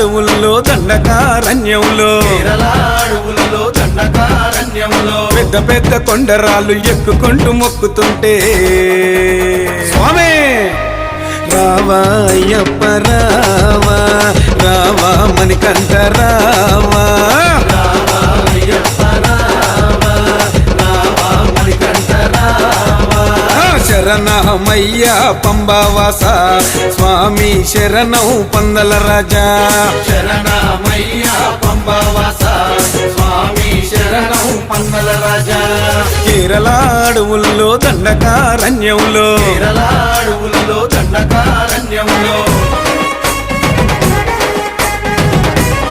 అడవుల్లో దండకారణ్యంలో పెద్ద పెద్ద కొండరాళ్ళు ఎక్కుకుంటూ మొక్కుతుంటే స్వామి రావా అయ్యప్ప రావా రావా మణికంఠ రావా శరణమయ్యా పంబావాస స్వామి శరణం పందల రాజా శరణమయ్యా పంబావాస స్వామి శరణం పందల రాజా కేరళ అడవుల్లో దండకారణ్యంలో దండకారణ్యంలో